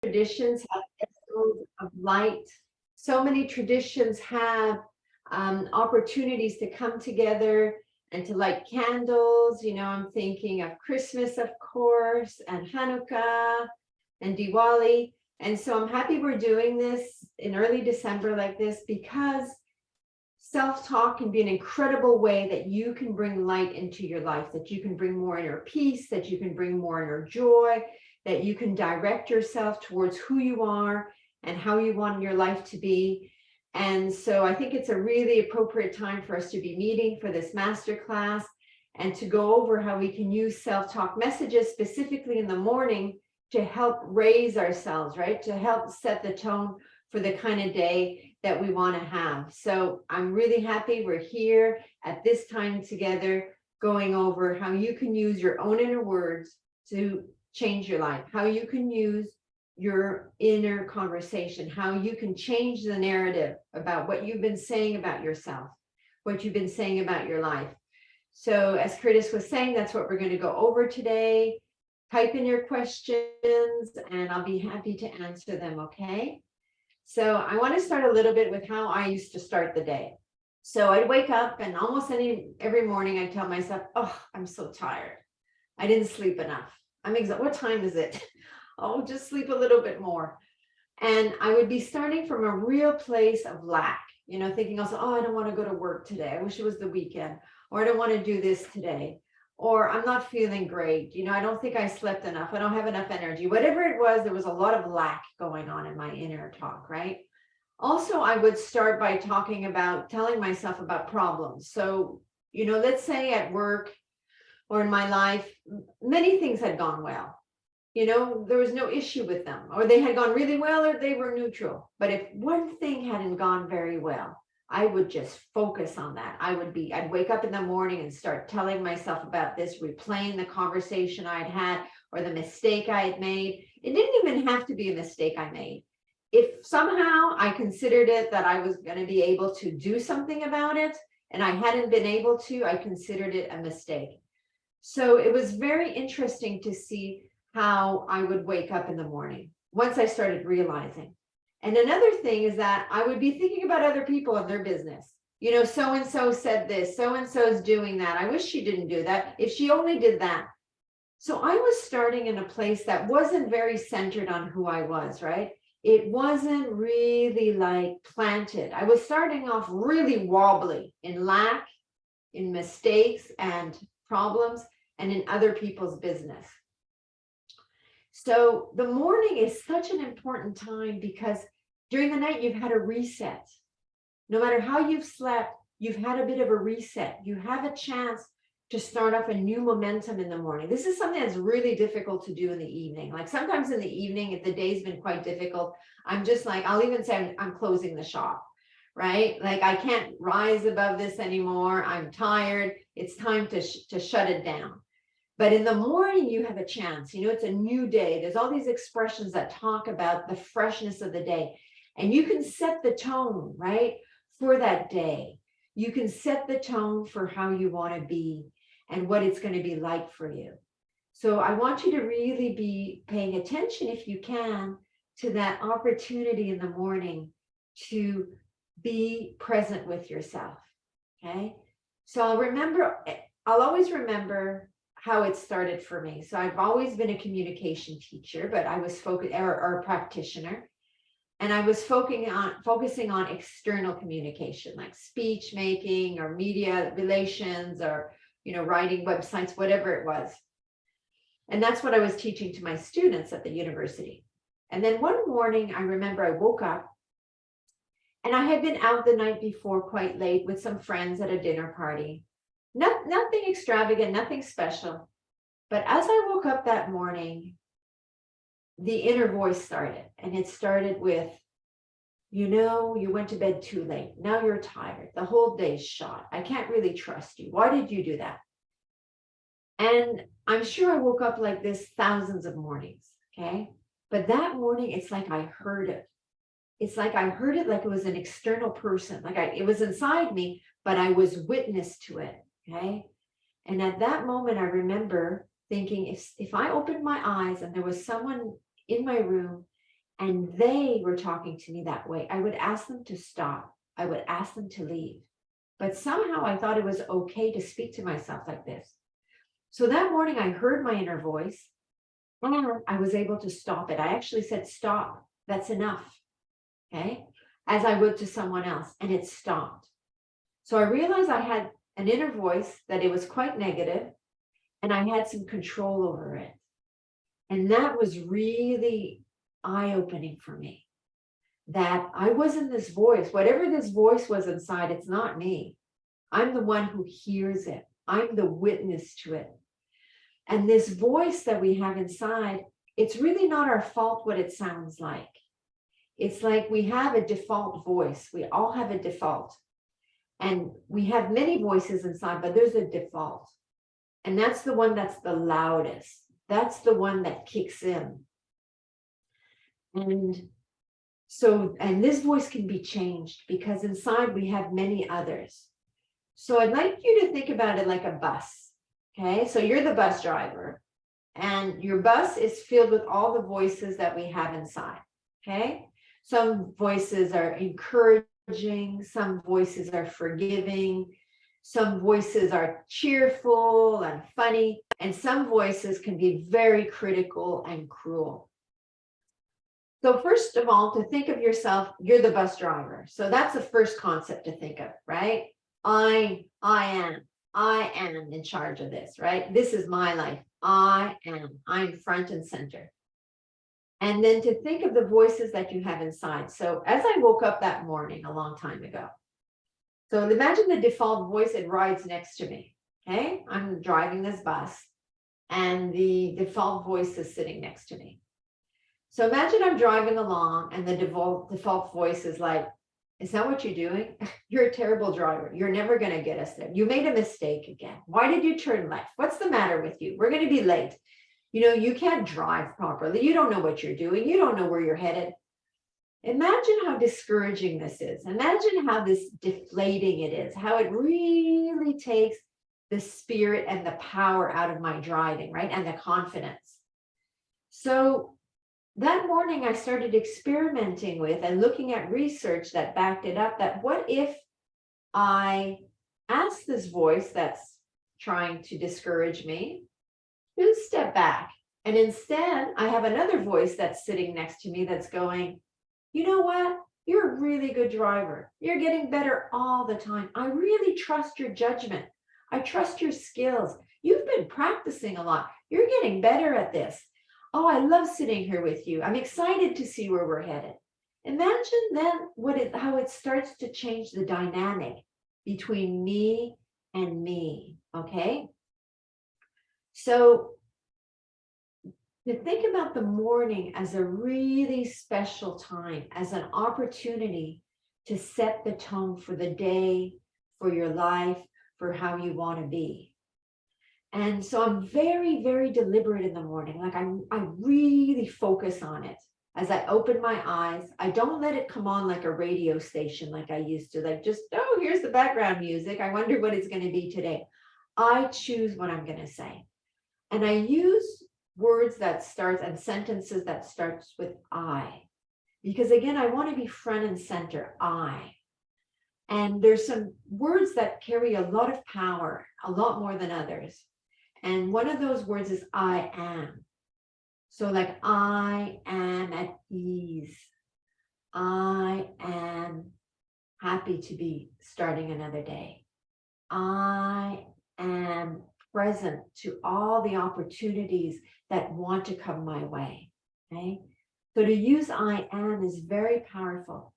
traditions have echoes of light. So many traditions have opportunities to come together and to light candles. I'm thinking of Christmas, of course, and Hanukkah and Diwali. And so I'm happy we're doing this in early December like this, because self-talk can be an incredible way that you can bring light into your life, that you can bring more inner peace, that you can bring more inner joy, that you can direct yourself towards who you are and how you want your life to be. And so I think it's a really appropriate time for us to be meeting for this masterclass and to go over how we can use self-talk messages specifically in the morning to help raise ourselves, right? To help set the tone for the kind of day that we want to have. So I'm really happy we're here at this time together, going over how you can use your own inner words to change your life, how you can use your inner conversation, how you can change the narrative about what you've been saying about yourself, what you've been saying about your life. So as Curtis was saying, that's what we're going to go over today. Type in your questions and I'll be happy to answer them, okay? So I want to start a little bit with how I used to start the day. So I'd wake up and almost every morning I'd tell myself, oh, I'm so tired. I didn't sleep enough. I'm exhausted. What time is it? Oh, just sleep a little bit more. And I would be starting from a real place of lack, thinking also, oh, I don't want to go to work today. I wish it was the weekend, or I don't want to do this today, or I'm not feeling great. I don't think I slept enough. I don't have enough energy. Whatever it was, there was a lot of lack going on in my inner talk, right? Also, I would start by telling myself about problems. So, let's say at work or in my life, many things had gone well. There was no issue with them, or they had gone really well, or they were neutral. But if one thing hadn't gone very well, I would just focus on that. I'd wake up in the morning and start telling myself about this, replaying the conversation I'd had or the mistake I had made. It didn't even have to be a mistake I made. If somehow I considered it that I was going to be able to do something about it and I hadn't been able to, I considered it a mistake. So it was very interesting to see how I would wake up in the morning once I started realizing. And another thing is that I would be thinking about other people and their business. So-and-so said this, so-and-so is doing that. I wish she didn't do that. If she only did that. So I was starting in a place that wasn't very centered on who I was, right? It wasn't really like planted. I was starting off really wobbly in lack, in mistakes and problems, and in other people's business. So the morning is such an important time because during the night, you've had a reset. No matter how you've slept, you've had a bit of a reset. You have a chance to start off a new momentum in the morning. This is something that's really difficult to do in the evening. Like sometimes in the evening, if the day's been quite difficult, I'm just like, I'll even say I'm closing the shop, right? Like I can't rise above this anymore. I'm tired. It's time to shut it down. But in the morning, you have a chance. It's a new day. There's all these expressions that talk about the freshness of the day. And you can set the tone, right, for that day. You can set the tone for how you want to be and what it's going to be like for you. So I want you to really be paying attention, if you can, to that opportunity in the morning to be present with yourself, okay? So I'll always remember how it started for me. So I've always been a communication teacher, but I was or a practitioner. And I was focusing on external communication, like speech making or media relations or, writing websites, whatever it was. And that's what I was teaching to my students at the university. And then one morning, I remember I woke up and I had been out the night before quite late with some friends at a dinner party. Nothing extravagant, nothing special. But as I woke up that morning, the inner voice started, and it started with, you went to bed too late. Now you're tired. The whole day's shot. I can't really trust you. Why did you do that? And I'm sure I woke up like this thousands of mornings, okay? But that morning, it's like I heard it. It's like I heard it like it was an external person. It was inside me, but I was witness to it, okay? And at that moment, I remember thinking, if I opened my eyes and there was someone in my room and they were talking to me that way, I would ask them to stop. I would ask them to leave. But somehow I thought it was okay to speak to myself like this. So that morning I heard my inner voice and I was able to stop it. I actually said, stop, that's enough. Okay. As I would to someone else, and it stopped. So I realized I had an inner voice, that it was quite negative, and I had some control over it. And that was really eye-opening for me, that I wasn't this voice. Whatever this voice was inside, it's not me. I'm the one who hears it. I'm the witness to it. And this voice that we have inside, it's really not our fault what it sounds like. It's like we have a default voice. We all have a default. And we have many voices inside, but there's a default. And that's the one that's the loudest. That's the one that kicks in. And so, and this voice can be changed because inside we have many others. So I'd like you to think about it like a bus. Okay, so you're the bus driver and your bus is filled with all the voices that we have inside. Okay, some voices are encouraging, some voices are forgiving, some voices are cheerful and funny, and some voices can be very critical and cruel. So first of all, to think of yourself, you're the bus driver. So that's the first concept to think of, right? I am in charge of this, right? This is my life. I'm front and center. And then to think of the voices that you have inside. So as I woke up that morning a long time ago, so imagine the default voice, it rides next to me. Okay, I'm driving this bus and the default voice is sitting next to me. So imagine I'm driving along and the default voice is like, is that what you're doing? You're a terrible driver. You're never going to get us there. You made a mistake again. Why did you turn left? What's the matter with you? We're going to be late. You know, you can't drive properly. You don't know what you're doing. You don't know where you're headed. Imagine how discouraging this is. Imagine how this deflating it is, how it really takes the spirit and the power out of my driving, right? And the confidence. So that morning I started experimenting with and looking at research that backed it up, that what if I asked this voice that's trying to discourage me to step back, and instead I have another voice that's sitting next to me that's going, you know what? You're a really good driver. You're getting better all the time. I really trust your judgment. I trust your skills. You've been practicing a lot. You're getting better at this. Oh, I love sitting here with you. I'm excited to see where we're headed. Imagine then how it starts to change the dynamic between me and me, okay? So to think about the morning as a really special time, as an opportunity to set the tone for the day, for your life, for how you want to be. And so I'm very, very deliberate in the morning. Like I really focus on it. As I open my eyes, I don't let it come on like a radio station like I used to, like just, oh, here's the background music. I wonder what it's going to be today. I choose what I'm going to say. And I use words that starts and sentences that starts with I. Because again, I want to be front and center, I. And there's some words that carry a lot of power, a lot more than others. And one of those words is I am. So like I am at ease. I am happy to be starting another day. I am present to all the opportunities that want to come my way. Okay. So to use I am is very powerful.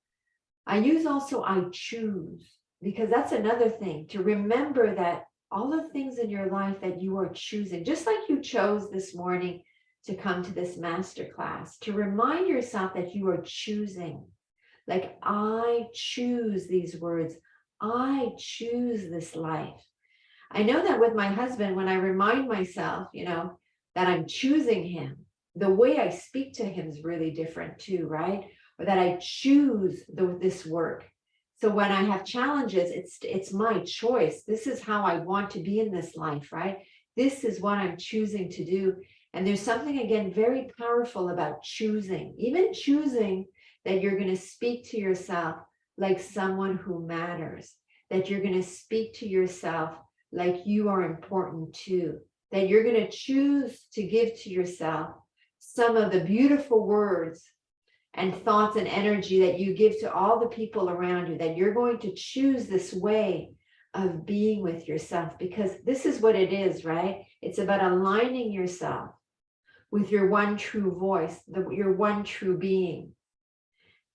I use also I choose, because that's another thing, to remember that all the things in your life that you are choosing, just like you chose this morning to come to this masterclass, to remind yourself that you are choosing. Like, I choose these words. I choose this life. I know that with my husband, when I remind myself, that I'm choosing him, the way I speak to him is really different too, right? Or that I choose this work. So when I have challenges, it's my choice. This is how I want to be in this life, right? This is what I'm choosing to do. And there's something, again, very powerful about choosing, even choosing that you're going to speak to yourself like someone who matters, that you're going to speak to yourself like you are important too, that you're going to choose to give to yourself some of the beautiful words and thoughts and energy that you give to all the people around you, that you're going to choose this way of being with yourself, because this is what it is, right? It's about aligning yourself with your one true voice, your one true being,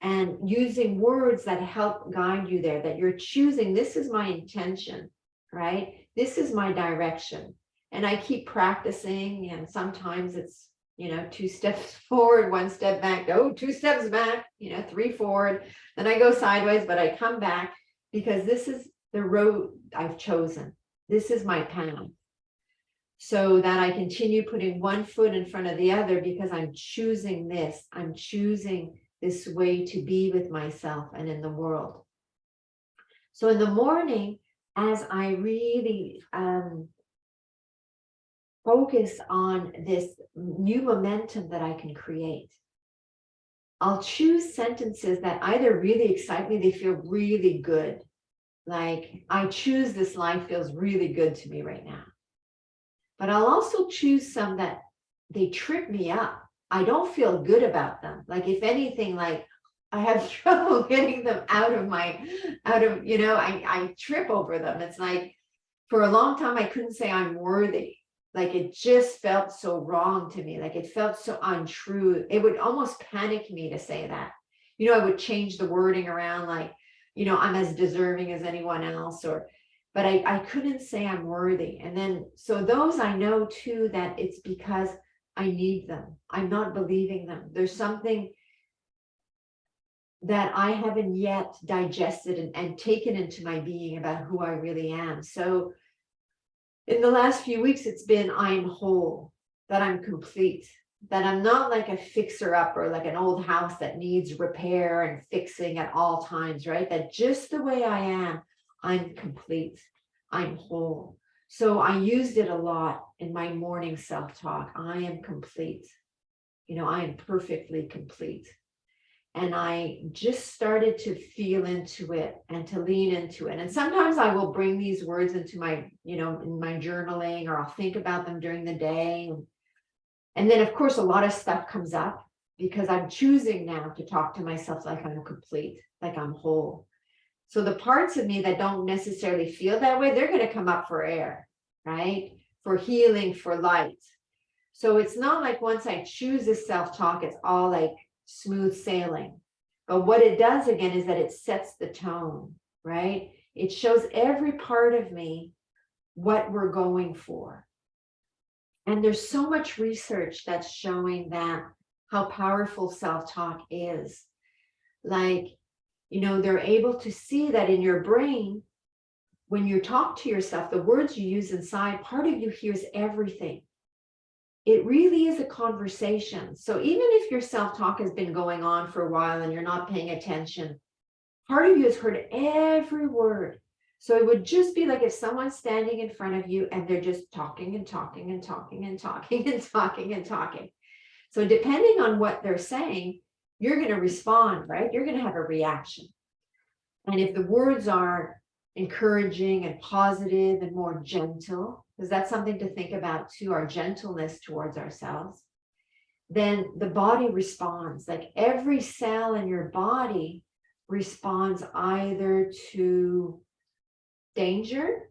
and using words that help guide you there, that you're choosing, this is my intention, right? This is my direction. And I keep practicing, and sometimes it's, 2 steps forward, 1 step back, 2 steps back, 3 forward, then I go sideways, but I come back, because this is the road I've chosen. This is my path. So that I continue putting one foot in front of the other, because I'm choosing this. I'm choosing this way to be with myself and in the world. So in the morning, as I really focus on this new momentum that I can create, I'll choose sentences that either really excite me, they feel really good. Like, I choose this life feels really good to me right now. But I'll also choose some that they trip me up. I don't feel good about them. Like, if anything, like, I have trouble getting them out of, I trip over them. It's like, for a long time, I couldn't say I'm worthy. Like, it just felt so wrong to me. Like, it felt so untrue. It would almost panic me to say that. I would change the wording around, like, I'm as deserving as anyone else, but I couldn't say I'm worthy. And then, so those I know too, that it's because I need them. I'm not believing them. There's something that I haven't yet digested and taken into my being about who I really am. So in the last few weeks, it's been, I'm whole, that I'm complete, that I'm not like a fixer-upper, like an old house that needs repair and fixing at all times, right? That just the way I am, I'm complete, I'm whole. So I used it a lot in my morning self-talk. I am complete. I am perfectly complete. And I just started to feel into it and to lean into it. And sometimes I will bring these words into my, in my journaling, or I'll think about them during the day. And then, of course, a lot of stuff comes up, because I'm choosing now to talk to myself like I'm complete, like I'm whole. So the parts of me that don't necessarily feel that way, they're going to come up for air, right? For healing, for light. So it's not like once I choose this self-talk, it's all like smooth sailing. But what it does, again, is that it sets the tone, right? It shows every part of me what we're going for. And there's so much research that's showing that how powerful self-talk is. Like, they're able to see that in your brain, when you talk to yourself, the words you use inside, part of you hears everything. It really is a conversation. So even if your self-talk has been going on for a while and you're not paying attention, part of you has heard every word. So it would just be like if someone's standing in front of you and they're just talking and talking and talking and talking and talking and talking. So depending on what they're saying, you're going to respond, right? You're going to have a reaction. And if the words are encouraging and positive and more gentle, because that's something to think about too, our gentleness towards ourselves, then the body responds. Like, every cell in your body responds either to danger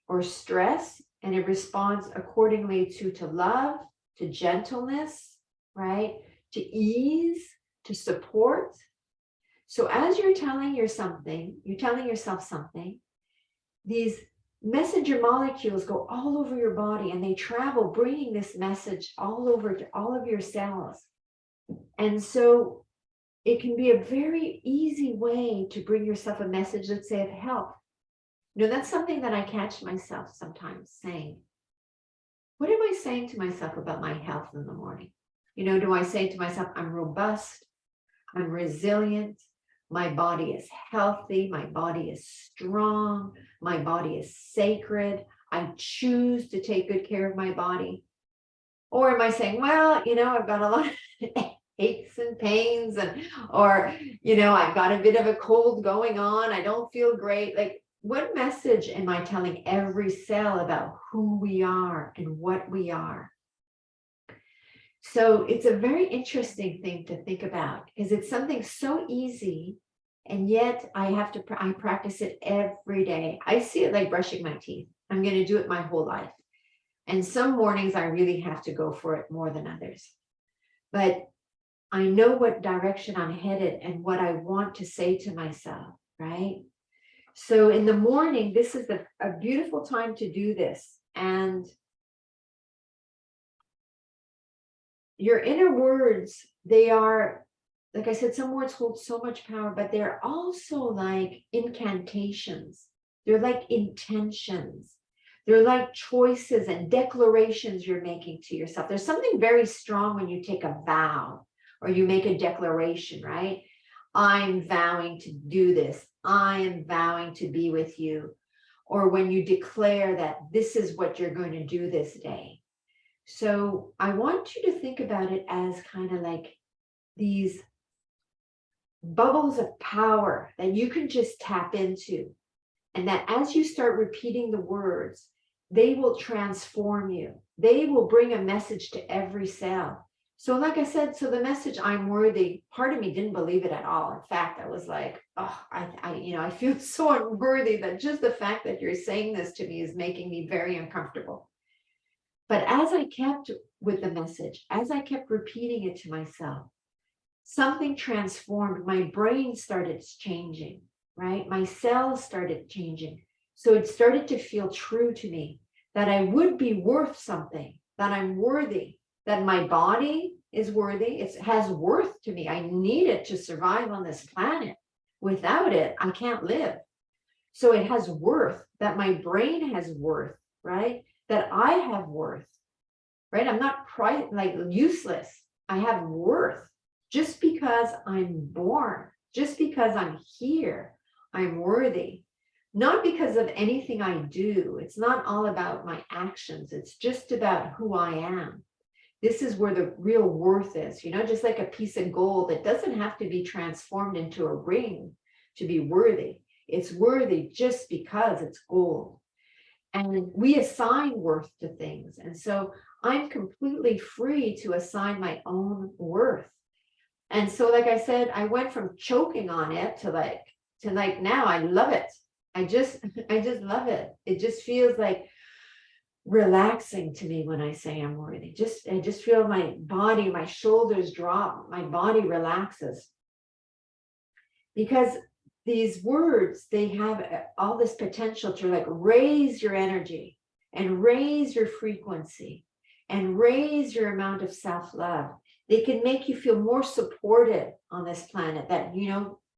or stress, and it responds accordingly to love, to gentleness, right? To ease, to support. So as you're telling yourself something, these messenger molecules go all over your body, and they travel, bringing this message all over to all of your cells. And so it can be a very easy way to bring yourself a message, let's say, of health. That's something that I catch myself sometimes saying. What am I saying to myself about my health in the morning? Do I say to myself, I'm robust, I'm resilient, my body is healthy, my body is strong, my body is sacred, I choose to take good care of my body? Or am I saying, well, I've got a lot of aches and pains, or, I've got a bit of a cold going on. I don't feel great. Like, what message am I telling every cell about who we are and what we are? So it's a very interesting thing to think about, because it's something so easy, and yet I practice it every day. I see it like brushing my teeth. I'm going to do it my whole life. And some mornings I really have to go for it more than others. But I know what direction I'm headed and what I want to say to myself, right? So in the morning, this is a beautiful time to do this. And your inner words, they are, like I said, some words hold so much power, but they're also like incantations. They're like intentions. They're like choices and declarations you're making to yourself. There's something very strong when you take a vow or you make a declaration, right? I'm vowing to do this. I am vowing to be with you. Or when you declare that this is what you're going to do this day. So I want you to think about it as kind of like these bubbles of power that you can just tap into. And that as you start repeating the words, they will transform you. They will bring a message to every cell. So like I said, so the message, I'm worthy, part of me didn't believe it at all. In fact, I was like, oh, I feel so unworthy that just the fact that you're saying this to me is making me very uncomfortable. But as I kept with the message, as I kept repeating it to myself, something transformed. My brain started changing, right? My cells started changing. So it started to feel true to me that I would be worth something, that I'm worthy, that my body is worthy. It has worth to me. I need it to survive on this planet. Without it, I can't live. So it has worth, that my brain has worth, right? That I have worth, right? I'm not like useless. I have worth. Just because I'm born, just because I'm here, I'm worthy. Not because of anything I do. It's not all about my actions. It's just about who I am. This is where the real worth is, just like a piece of gold. It doesn't have to be transformed into a ring to be worthy. It's worthy just because it's gold. And we assign worth to things. And so I'm completely free to assign my own worth. And so, like I said, I went from choking on it to like now I love it. I just love it. It just feels like relaxing to me when I say I'm worthy. I just feel my body, my shoulders drop, my body relaxes. Because these words, they have all this potential to like raise your energy and raise your frequency and raise your amount of self-love. They can make you feel more supported on this planet, that your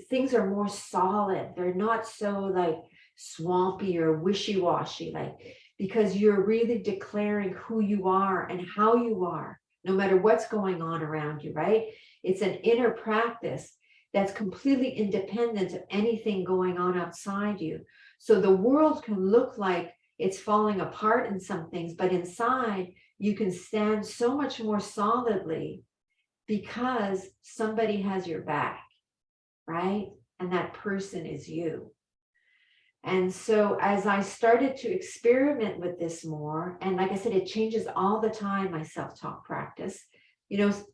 things are more solid. They're not so like swampy or wishy-washy, like, because you're really declaring who you are and how you are, no matter what's going on around you, right? It's an inner practice that's completely independent of anything going on outside you. So the world can look like it's falling apart in some things, but inside you can stand so much more solidly because somebody has your back, right? And that person is you. And so as I started to experiment with this more, and like I said, it changes all the time, my self-talk practice,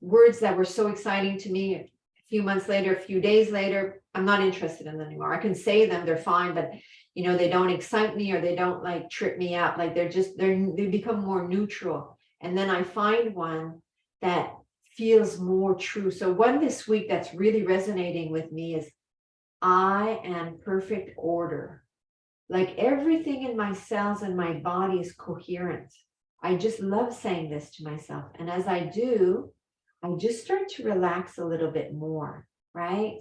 words that were so exciting to me a few months later, a few days later, I'm not interested in them anymore. I can say them, they're fine, but they don't excite me, or they don't like trip me up. Like they become more neutral. And then I find one that feels more true. So one this week that's really resonating with me is, I am perfect order. Like everything in my cells and my body is coherent. I just love saying this to myself. And as I do, I just start to relax a little bit more, right?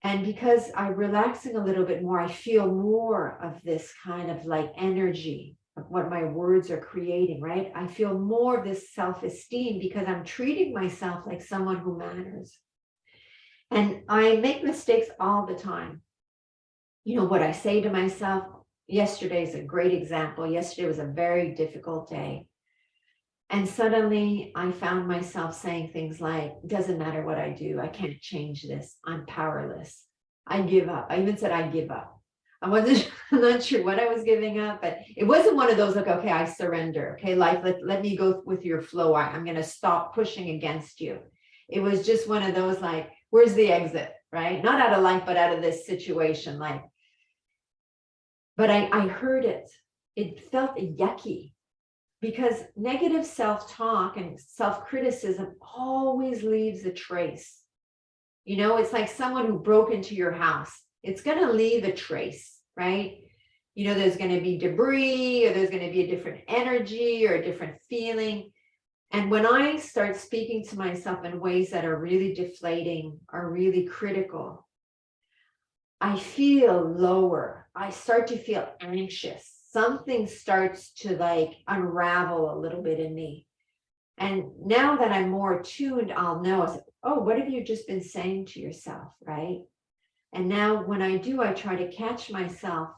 And because I'm relaxing a little bit more, I feel more of this kind of like energy of what my words are creating, right? I feel more of this self-esteem because I'm treating myself like someone who matters. And I make mistakes all the time. What I say to myself, yesterday is a great example. Yesterday was a very difficult day. And suddenly I found myself saying things like, doesn't matter what I do, I can't change this. I'm powerless. I give up. I even said, I give up. I'm not sure what I was giving up, but it wasn't one of those like, okay, I surrender. Okay, life, let me go with your flow. I'm going to stop pushing against you. It was just one of those like, where's the exit, right? Not out of life, but out of this situation. Like, but I heard it. It felt yucky. Because negative self-talk and self-criticism always leaves a trace. You know, it's like someone who broke into your house. It's going to leave a trace, right? You know, there's going to be debris, or there's going to be a different energy or a different feeling. And when I start speaking to myself in ways that are really deflating or really critical, I feel lower. I start to feel anxious. Something starts to like unravel a little bit in me. And now that I'm more attuned, I'll know, I say, oh, what have you just been saying to yourself, right? And now when I do, I try to catch myself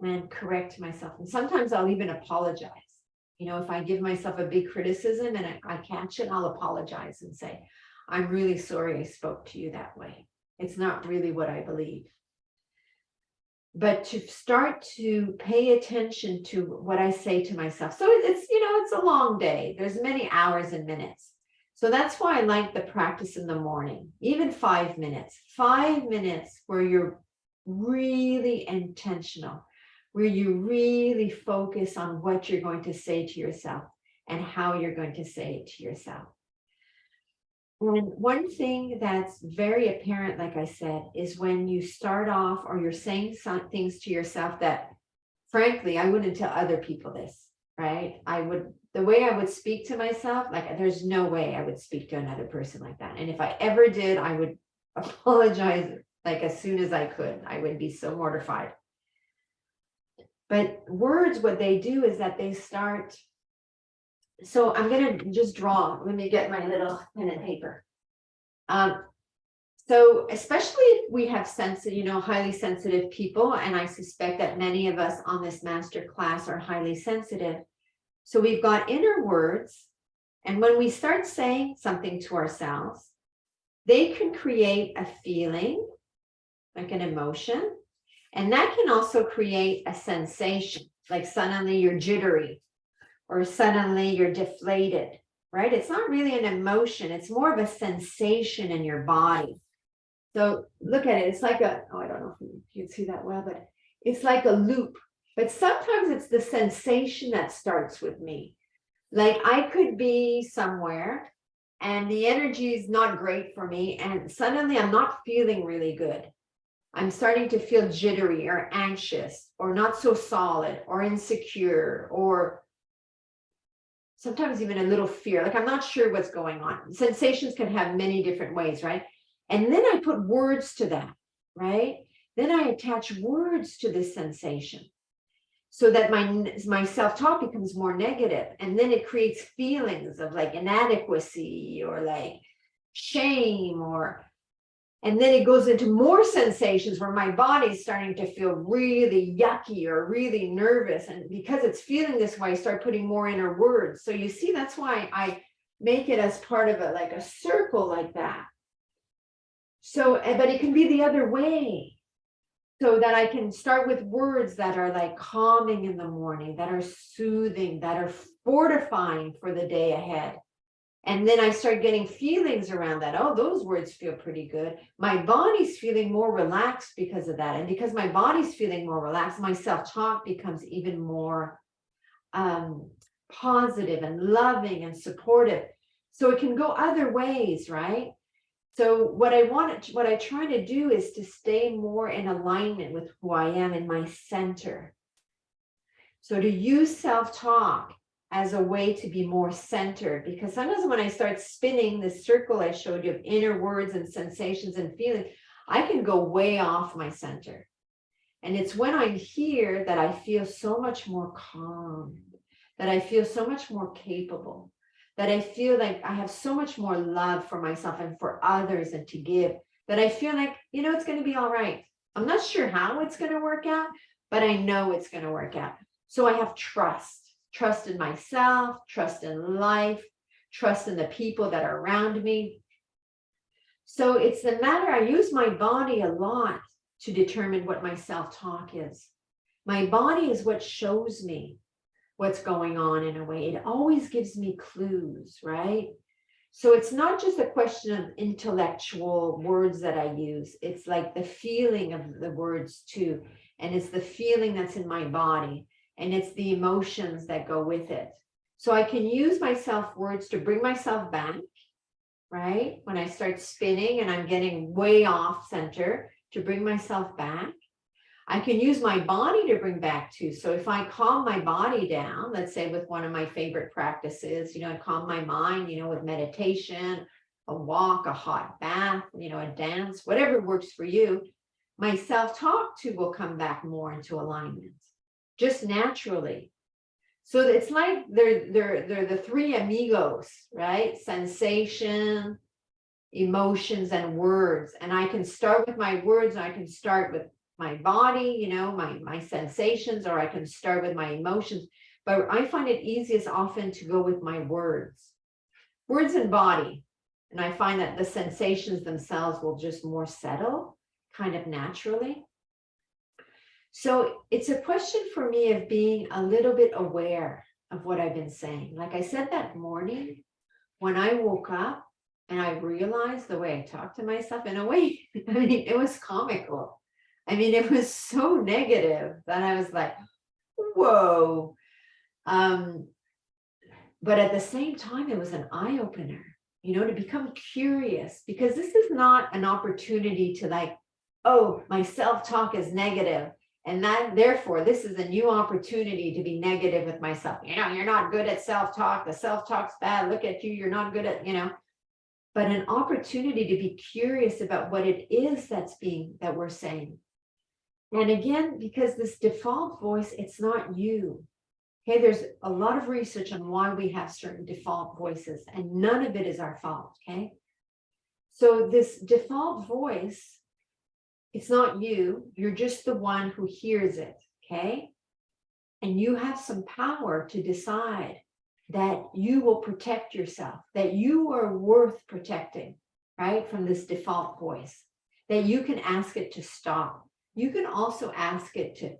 and correct myself. And sometimes I'll even apologize. You know, if I give myself a big criticism and I catch it, I'll apologize and say, I'm really sorry I spoke to you that way. It's not really what I believe. But to start to pay attention to what I say to myself. So it's, you know, it's a long day. There's many hours and minutes. So that's why I like the practice in the morning, even 5 minutes where you're really intentional, where you really focus on what you're going to say to yourself and how you're going to say it to yourself. And one thing that's very apparent, like I said, is when you start off or you're saying some things to yourself that, frankly, I wouldn't tell other people this, right? The way I would speak to myself, like there's no way I would speak to another person like that. And if I ever did, I would apologize like as soon as I could. I would be so mortified. But words, what they do is that they start. So I'm going to just draw. Let me get my little pen and paper. So especially if we have sensitive, you know, highly sensitive people, and I suspect that many of us on this master class are highly sensitive. So we've got inner words, and when we start saying something to ourselves, they can create a feeling, like an emotion, and that can also create a sensation, like suddenly you're jittery, or suddenly you're deflated, right? It's not really an emotion. It's more of a sensation in your body. So look at it. It's like I don't know if you can see that well, but it's like a loop. But sometimes it's the sensation that starts with me. Like I could be somewhere and the energy is not great for me. And suddenly I'm not feeling really good. I'm starting to feel jittery or anxious or not so solid or insecure or sometimes even a little fear, like I'm not sure what's going on. Sensations can have many different ways, right? And then I put words to that, right? Then I attach words to this sensation so that my self-talk becomes more negative. And then it creates feelings of like inadequacy or like shame and then it goes into more sensations where my body's starting to feel really yucky or really nervous. And because it's feeling this way, I start putting more inner words. So you see, that's why I make it as part of like a circle like that. So, but it can be the other way. So that I can start with words that are like calming in the morning, that are soothing, that are fortifying for the day ahead. And then I start getting feelings around that. Oh, those words feel pretty good. My body's feeling more relaxed because of that. And because my body's feeling more relaxed, my self-talk becomes even more positive and loving and supportive. So it can go other ways, right? So what I try to do is to stay more in alignment with who I am in my center. So to use self-talk as a way to be more centered, because sometimes when I start spinning the circle I showed you of inner words and sensations and feelings, I can go way off my center. And it's when I'm here that I feel so much more calm, that I feel so much more capable, that I feel like I have so much more love for myself and for others and to give, that I feel like, you know, it's going to be all right. I'm not sure how it's going to work out, but I know it's going to work out. So I have trust in myself, trust in life, trust in the people that are around me. So it's the matter, I use my body a lot to determine what my self-talk is. My body is what shows me what's going on in a way. It always gives me clues, right? So it's not just a question of intellectual words that I use. It's like the feeling of the words too. And it's the feeling that's in my body. And it's the emotions that go with it. So I can use my self-words to bring myself back, right? When I start spinning and I'm getting way off center, to bring myself back. I can use my body to bring back to. So if I calm my body down, let's say with one of my favorite practices, I calm my mind, with meditation, a walk, a hot bath, a dance, whatever works for you, my self-talk too will come back more into alignment, just naturally. So it's like they're the three amigos, right? Sensation, emotions, and words. And I can start with my words, and I can start with my body, my sensations, or I can start with my emotions. But I find it easiest often to go with my words and body. And I find that the sensations themselves will just more settle kind of naturally. So it's a question for me of being a little bit aware of what I've been saying. Like I said that morning, when I woke up and I realized the way I talked to myself, in a way, it was comical. It was so negative that I was like, whoa. But at the same time, it was an eye-opener, to become curious, because this is not an opportunity to like, oh, my self-talk is negative, and that therefore this is a new opportunity to be negative with myself. You're not good at self-talk. The self-talk's bad. Look at you. You're not good at, but an opportunity to be curious about what it is that we're saying. And again, because this default voice, it's not you. Okay, there's a lot of research on why we have certain default voices, and none of it is our fault. Okay, so this default voice, it's not you. You're just the one who hears it. Okay, and you have some power to decide that you will protect yourself, that you are worth protecting, right, from this default voice, that you can ask it to stop. You can also ask it to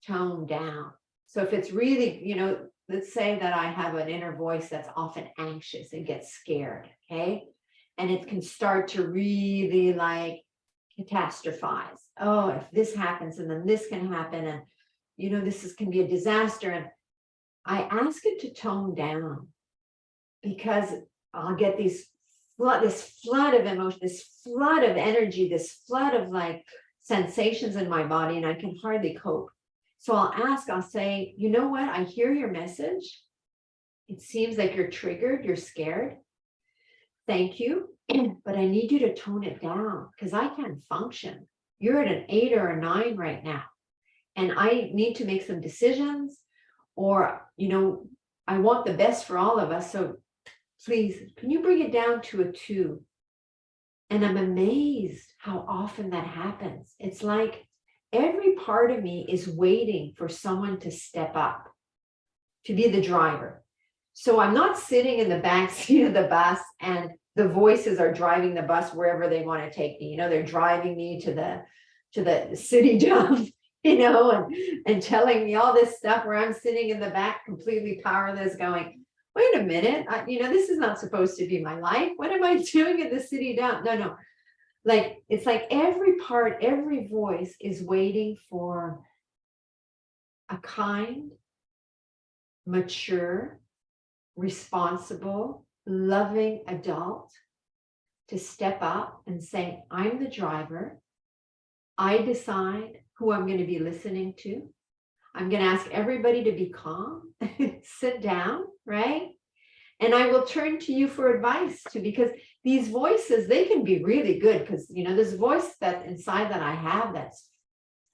tone down. So if it's really, let's say that I have an inner voice that's often anxious and gets scared, okay? And it can start to really like catastrophize. Oh, if this happens, and then this can happen, and, can be a disaster. And I ask it to tone down, because I'll get this flood of emotion, this flood of energy, this flood of like sensations in my body, and I can hardly cope. So I'll say, you know what? I hear your message. It seems like you're triggered, you're scared. Thank you, but I need you to tone it down, because I can't function. You're at an 8 or a 9 right now, and I need to make some decisions, or, I want the best for all of us. So please, can you bring it down to a 2? And I'm amazed how often that happens. It's like every part of me is waiting for someone to step up, to be the driver. So I'm not sitting in the back seat of the bus and the voices are driving the bus wherever they want to take me. They're driving me to the city dump, and telling me all this stuff, where I'm sitting in the back completely powerless going, wait a minute, this is not supposed to be my life. What am I doing in the city dump? No. Like, it's like every part, every voice is waiting for a kind, mature, responsible, loving adult to step up and say, I'm the driver. I decide who I'm going to be listening to. I'm going to ask everybody to be calm, sit down, right? And I will turn to you for advice too, because these voices, they can be really good, because, this voice that inside that I have that's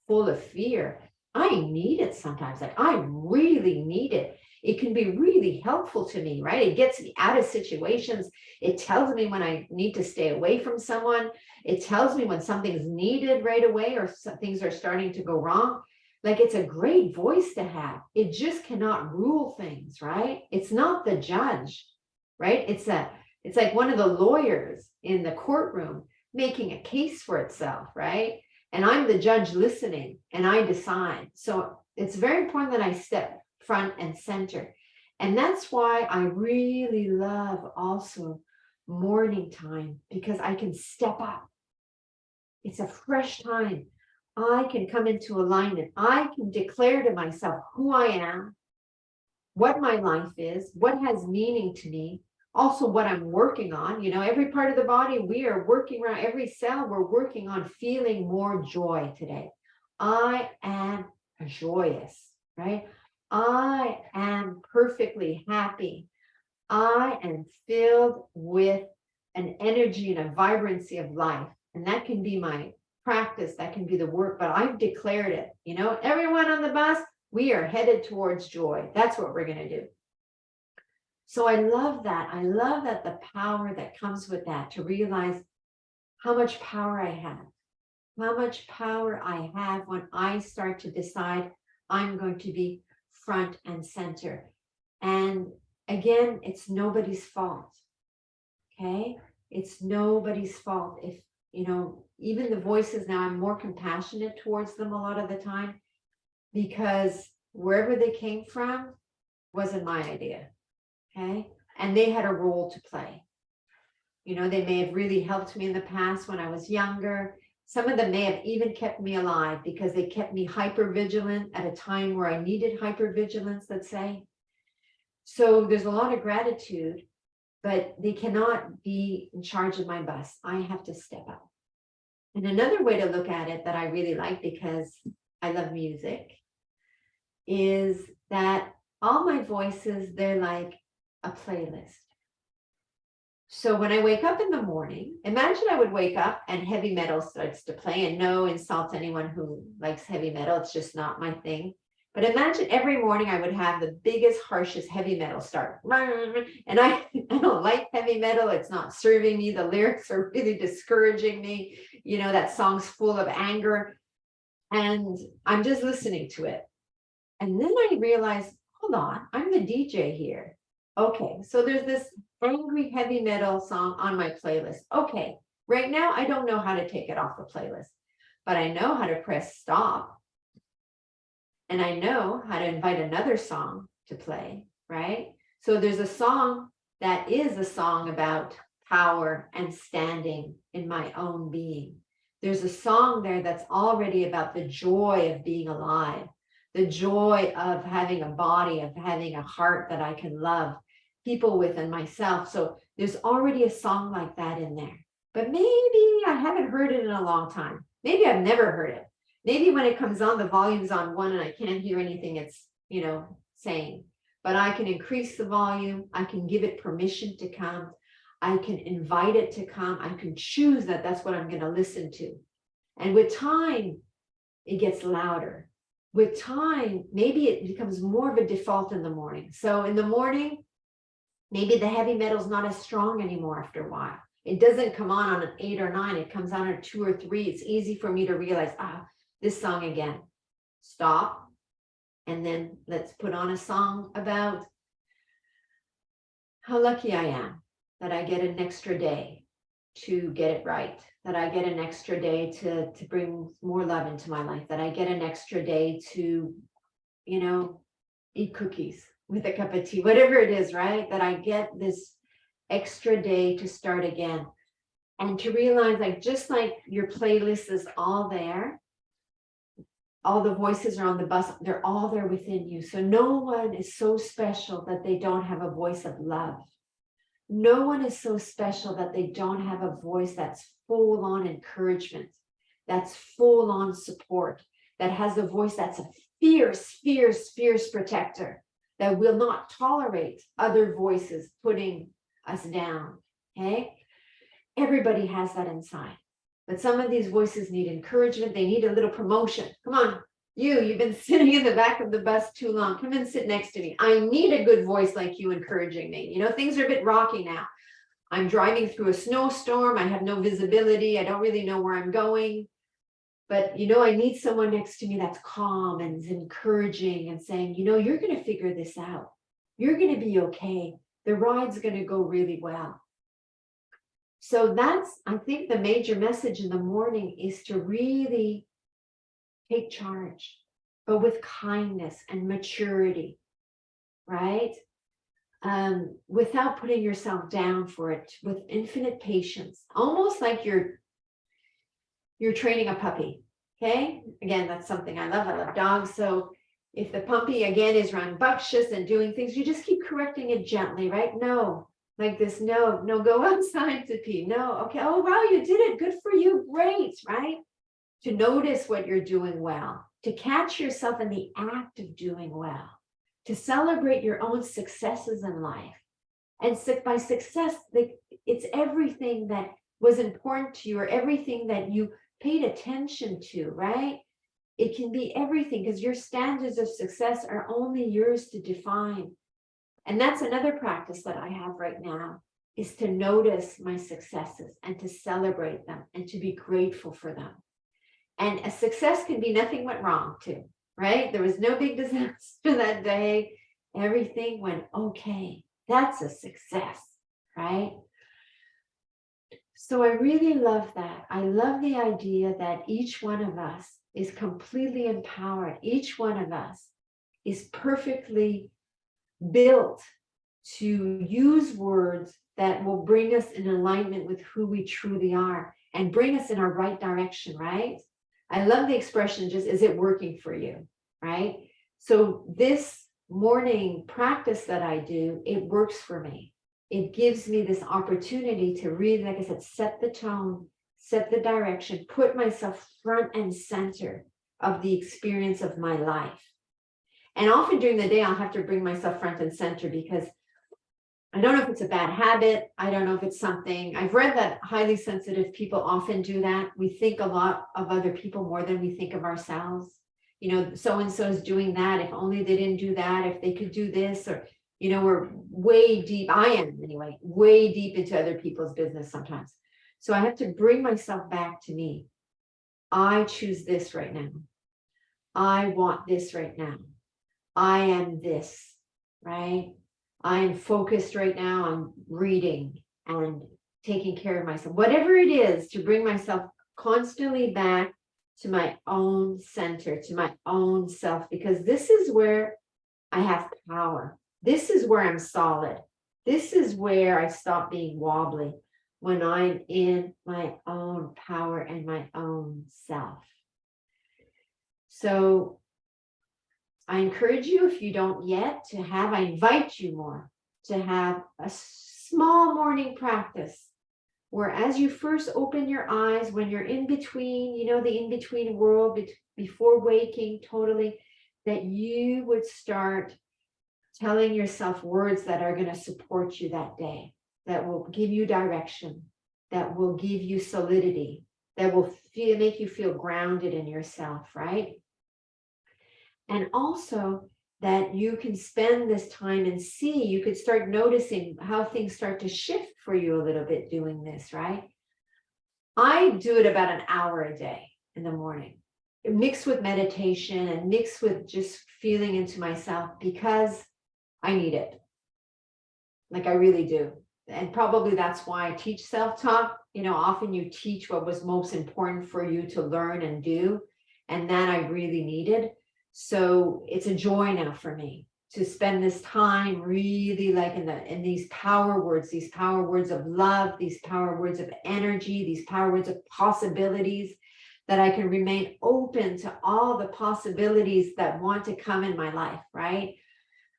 full of fear, I need it sometimes. Like, I really need it. It can be really helpful to me, right? It gets me out of situations. It tells me when I need to stay away from someone. It tells me when something's needed right away, or things are starting to go wrong. Like, it's a great voice to have. It just cannot rule things, right? It's not the judge, right? It's like one of the lawyers in the courtroom making a case for itself, right? And I'm the judge listening and I decide. So it's very important that I step front and center. And that's why I really love also morning time, because I can step up. It's a fresh time. I can come into alignment. I can declare to myself who I am, what my life is, what has meaning to me, also what I'm working on. Every part of the body, we are working around, every cell, we're working on feeling more joy today. I am joyous, right? I am perfectly happy. I am filled with an energy and a vibrancy of life. And that can be my practice, that can be the work, but I've declared it. Everyone on the bus, we are headed towards joy. That's what we're going to do. So I love that. I love that the power that comes with that, to realize how much power I have, how much power I have when I start to decide I'm going to be front and center. And again, it's nobody's fault. Okay. It's nobody's fault. If, even the voices now, I'm more compassionate towards them a lot of the time, because wherever they came from wasn't my idea. Okay. And they had a role to play. They may have really helped me in the past when I was younger. Some of them may have even kept me alive because they kept me hyper vigilant at a time where I needed hypervigilance, let's say. So there's a lot of gratitude, but they cannot be in charge of my bus. I have to step up. And another way to look at it that I really like, because I love music, is that all my voices, they're like a playlist. So when I wake up in the morning, imagine I would wake up and heavy metal starts to play, and no insult to anyone who likes heavy metal. It's just not my thing. But imagine every morning I would have the biggest, harshest heavy metal start. And I don't like heavy metal. It's not serving me. The lyrics are really discouraging me. That song's full of anger. And I'm just listening to it. And then I realized, hold on, I'm the DJ here. Okay, so there's this angry heavy metal song on my playlist. Okay, right now I don't know how to take it off the playlist, but I know how to press stop. And I know how to invite another song to play, right? So there's a song that is a song about power and standing in my own being. There's a song there that's already about the joy of being alive, the joy of having a body, of having a heart that I can love people with and myself. So there's already a song like that in there. But maybe I haven't heard it in a long time. Maybe I've never heard it. Maybe when it comes on, the volume's on 1 and I can't hear anything it's, saying. But I can increase the volume. I can give it permission to come. I can invite it to come. I can choose that that's what I'm going to listen to. And with time, it gets louder. With time, maybe it becomes more of a default in the morning. So in the morning, maybe the heavy metal is not as strong anymore after a while. It doesn't come on an 8 or 9. It comes on a 2 or 3. It's easy for me to realize, this song again. Stop. And then let's put on a song about how lucky I am that I get an extra day to get it right, that I get an extra day to bring more love into my life, that I get an extra day to, eat cookies with a cup of tea, whatever it is, right? That I get this extra day to start again. And to realize, like, just like your playlist is all there, all the voices are on the bus, they're all there within you. So no one is so special that they don't have a voice of love. No one is so special that they don't have a voice that's full on encouragement, that's full on support, that has a voice that's a fierce, fierce, fierce protector, that will not tolerate other voices putting us down. Okay? Everybody has that inside. But some of these voices need encouragement. They need a little promotion. Come on, you've been sitting in the back of the bus too long. Come and sit next to me. I need a good voice like you encouraging me. Things are a bit rocky now. I'm driving through a snowstorm. I have no visibility. I don't really know where I'm going. But, you know, I need someone next to me that's calm and is encouraging and saying, you know, you're going to figure this out. You're going to be okay. The ride's going to go really well. So that's, I think, the major message in the morning is to really take charge, but with kindness and maturity, right? Without putting yourself down for it, with infinite patience, almost like you're training a puppy. Okay. Again, that's something I love. I love dogs. So if the puppy again is rambunctious and doing things, you just keep correcting it gently, right? No, like this. No, go outside to pee. No. Okay. Oh, wow. You did it. Good for you. Great. Right. To notice what you're doing well, to catch yourself in the act of doing well, to celebrate your own successes in life. And by success, it's everything that was important to you or everything that you paid attention to, right? It can be everything because your standards of success are only yours to define. And that's another practice that I have right now, is to notice my successes and to celebrate them and to be grateful for them. And a success can be nothing went wrong too, right? There was no big disaster that day. Everything went okay. That's a success, right? So I really love that. I love the idea that each one of us is completely empowered. Each one of us is perfectly built to use words that will bring us in alignment with who we truly are and bring us in our right direction, right? I love the expression, just, is it working for you, right? So this morning practice that I do, it works for me. It gives me this opportunity to really, like I said, set the tone, set the direction, put myself front and center of the experience of my life. And often during the day, I'll have to bring myself front and center because I don't know if it's a bad habit. I don't know if it's something. I've read that highly sensitive people often do that. We think a lot of other people more than we think of ourselves. You know, so-and-so is doing that. If only they didn't do that, if they could do this, or, you know, we're way deep. I am anyway, way deep into other people's business sometimes. So I have to bring myself back to me. I choose this right now. I want this right now. I am this, right? I am focused right now on reading and taking care of myself, whatever it is, to bring myself constantly back to my own center, to my own self, because this is where I have power. This is where I'm solid. This is where I stop being wobbly, when I'm in my own power and my own self. So I encourage you, if you don't yet, I invite you more to have a small morning practice where, as you first open your eyes, when you're in between, you know, the in-between world before waking totally, that you would start telling yourself words that are going to support you that day, that will give you direction, that will give you solidity, that will make you feel grounded in yourself, right? And also that you can spend this time and see, you could start noticing how things start to shift for you a little bit doing this, right? I do it about an hour a day in the morning, mixed with meditation and mixed with just feeling into myself, because I need it. Like I really do. And probably that's why I teach self-talk. You know, often you teach what was most important for you to learn and do. And that I really needed. So it's a joy now for me to spend this time really like in these power words of love, these power words of energy, these power words of possibilities, that I can remain open to all the possibilities that want to come in my life, right?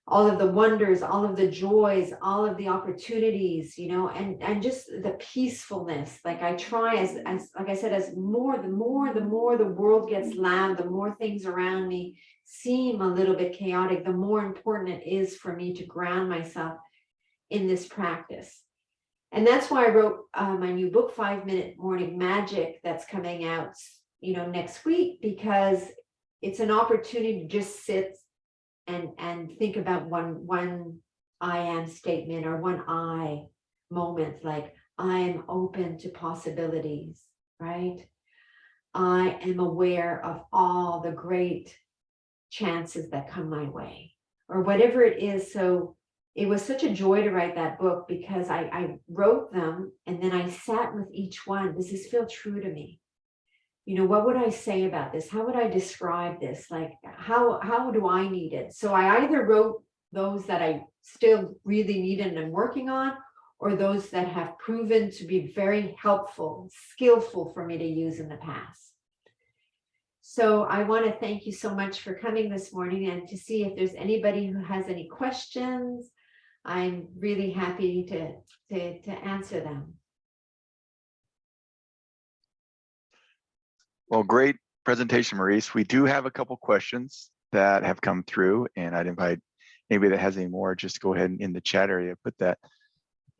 All of the wonders, all of the joys, all of the opportunities, you know, and just the peacefulness. Like I try as like I said, the more the world gets loud, the more things around me seem a little bit chaotic, the more important it is for me to ground myself in this practice. And that's why I wrote my new book, 5-Minute Morning Magic, that's coming out, you know, next week, because it's an opportunity to just sit and think about one I am statement or one I moment, like I am open to possibilities, right? I am aware of all the great chances that come my way, or whatever it is. So it was such a joy to write that book, because I wrote them and then I sat with each one. Does this feel true to me? You know, what would I say about this? How would I describe this? Like, how do I need it? So I either wrote those that I still really need and I'm working on, or those that have proven to be very helpful, skillful for me to use in the past. So I want to thank you so much for coming this morning, and to see if there's anybody who has any questions. I'm really happy to answer them. Well, great presentation, Maryse. We do have a couple questions that have come through, and I'd invite anybody that has any more, just go ahead and in the chat area, put that.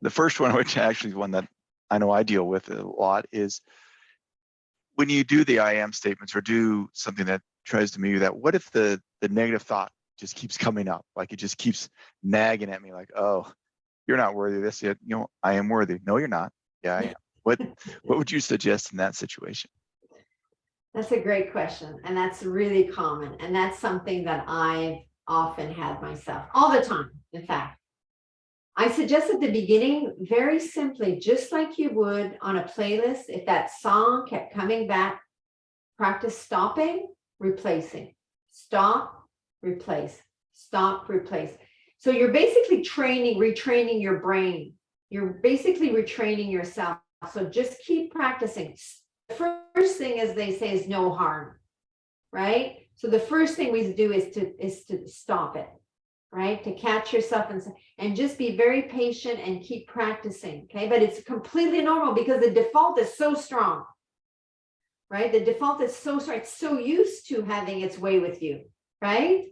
The first one, which actually is one that I know I deal with a lot, is when you do the I am statements or do something that tries to move that, what if the negative thought just keeps coming up? Like it just keeps nagging at me like, oh, you're not worthy of this yet. You know, I am worthy. No, you're not. Yeah, I am. What would you suggest in that situation? That's a great question. And that's really common. And that's something that I've often had myself, all the time. In fact, I suggest at the beginning, very simply, just like you would on a playlist, if that song kept coming back, practice stopping, replacing, stop, replace, stop, replace. So you're basically retraining your brain. You're basically retraining yourself. So just keep practicing. The first thing, as they say, is no harm, right? So the first thing we do is to stop it, right? To catch yourself and just be very patient and keep practicing, okay? But it's completely normal, because the default is so strong, right? The default is so strong. It's so used to having its way with you, right?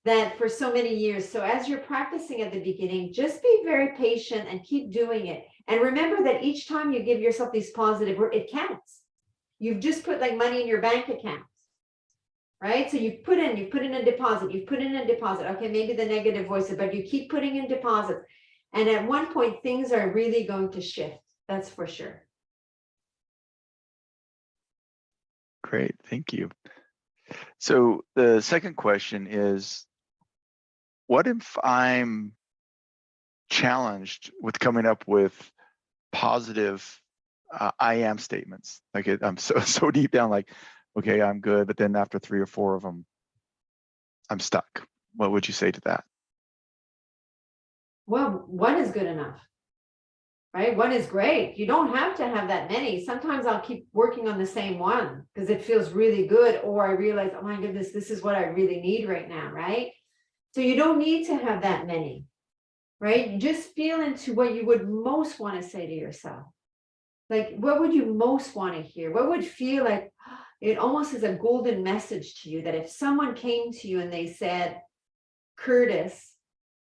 That for so many years. So as you're practicing at the beginning, just be very patient and keep doing it. And remember that each time you give yourself these positive words, it counts. You've just put like money in your bank account, right? So you've put in a deposit, you've put in a deposit. Okay, maybe the negative voices, but you keep putting in deposits. And at one point, things are really going to shift. That's for sure. Great, thank you. So the second question is, what if I'm challenged with coming up with positive I am statements? Like I'm so deep down, like, okay, I'm good, but then after 3 or 4 of them, I'm stuck. What would you say to that? Well, one is good enough, right? One is great. You don't have to have that many. Sometimes I'll keep working on the same one because it feels really good, or I realize, oh my goodness, this is what I really need right now, right? So you don't need to have that many, right? You just feel into what you would most want to say to yourself. Like, what would you most want to hear? What would feel like it almost is a golden message to you, that if someone came to you and they said, Curtis,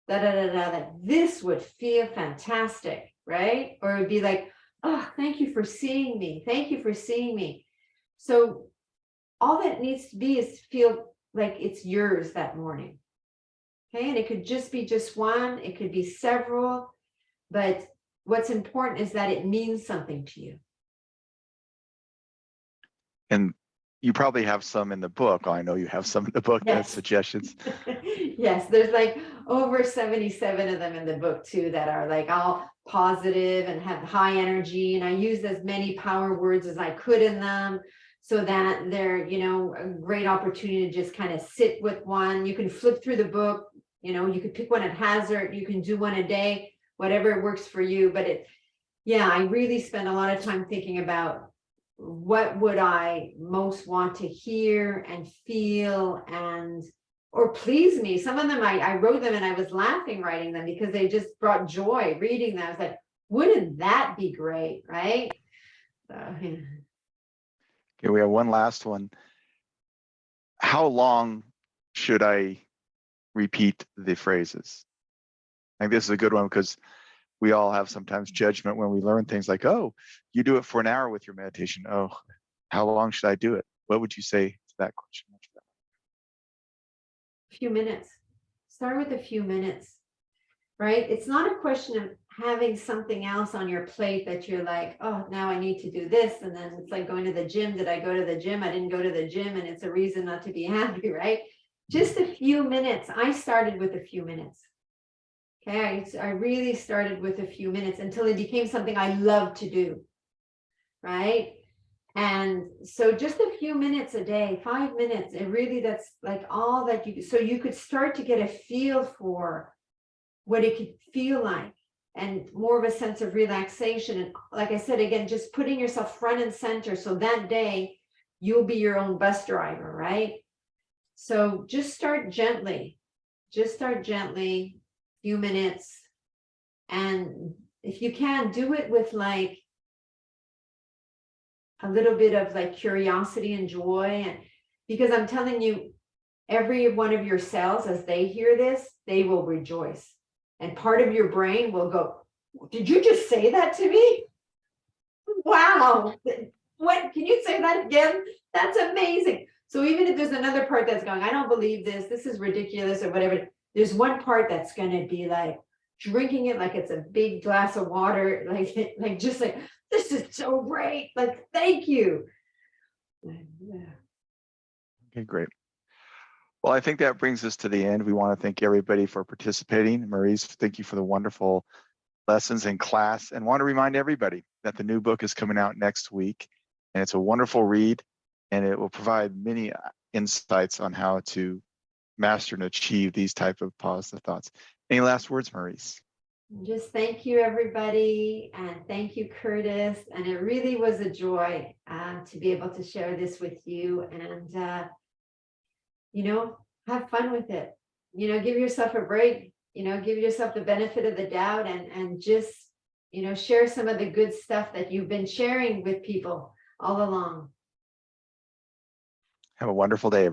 that this would feel fantastic, right? Or it would be like, oh, thank you for seeing me. Thank you for seeing me. So all that needs to be is feel like it's yours that morning. Okay. And it could just be just one, it could be several, but what's important is that it means something to you. And you probably have some in the book. I know you have some in the book. Yes. That's suggestions. Yes, there's like over 77 of them in the book too, that are like all positive and have high energy. And I used as many power words as I could in them, so that they're, you know, a great opportunity to just kind of sit with one. You can flip through the book, you know, you could pick one at hazard, you can do one a day, whatever works for you. But yeah, I really spend a lot of time thinking about what would I most want to hear and feel or please me. Some of them I wrote them and I was laughing writing them because they just brought joy reading them. I was like, wouldn't that be great, right? So, yeah. Okay, we have one last one. How long should I repeat the phrases? I think this is a good one, because we all have sometimes judgment when we learn things like, oh, you do it for an hour with your meditation. Oh, how long should I do it? What would you say to that question? A few minutes. Start with a few minutes, right? It's not a question of having something else on your plate that you're like, oh, now I need to do this. And then it's like going to the gym. Did I go to the gym? I didn't go to the gym, and it's a reason not to be happy, right? Just a few minutes. I started with a few minutes. Okay, I really started with a few minutes until it became something I love to do, right? And so just a few minutes a day, 5 minutes, it really, that's like all that you, so you could start to get a feel for what it could feel like, and more of a sense of relaxation. And like I said, again, just putting yourself front and center. So that day you'll be your own bus driver, right? So just start gently, few minutes. And if you can, do it with like a little bit of like curiosity and joy. And because I'm telling you, every one of your cells, as they hear this, they will rejoice. And part of your brain will go, did you just say that to me? Wow. What, can you say that again? That's amazing. So even if there's another part that's going, I don't believe this is ridiculous or whatever, there's one part that's going to be like drinking it like it's a big glass of water, like just like, this is so great. Like, thank you. Okay, great. Well, I think that brings us to the end. We want to thank everybody for participating. Maryse, thank you for the wonderful lessons in class, and want to remind everybody that the new book is coming out next week, and it's a wonderful read, and it will provide many insights on how to master and achieve these type of positive thoughts. Any last words, Maryse? Just thank you, everybody, and thank you, Curtis. And it really was a joy to be able to share this with you, and have fun with it. Give yourself a break. Give yourself the benefit of the doubt, and just share some of the good stuff that you've been sharing with people all along. Have a wonderful day, everybody.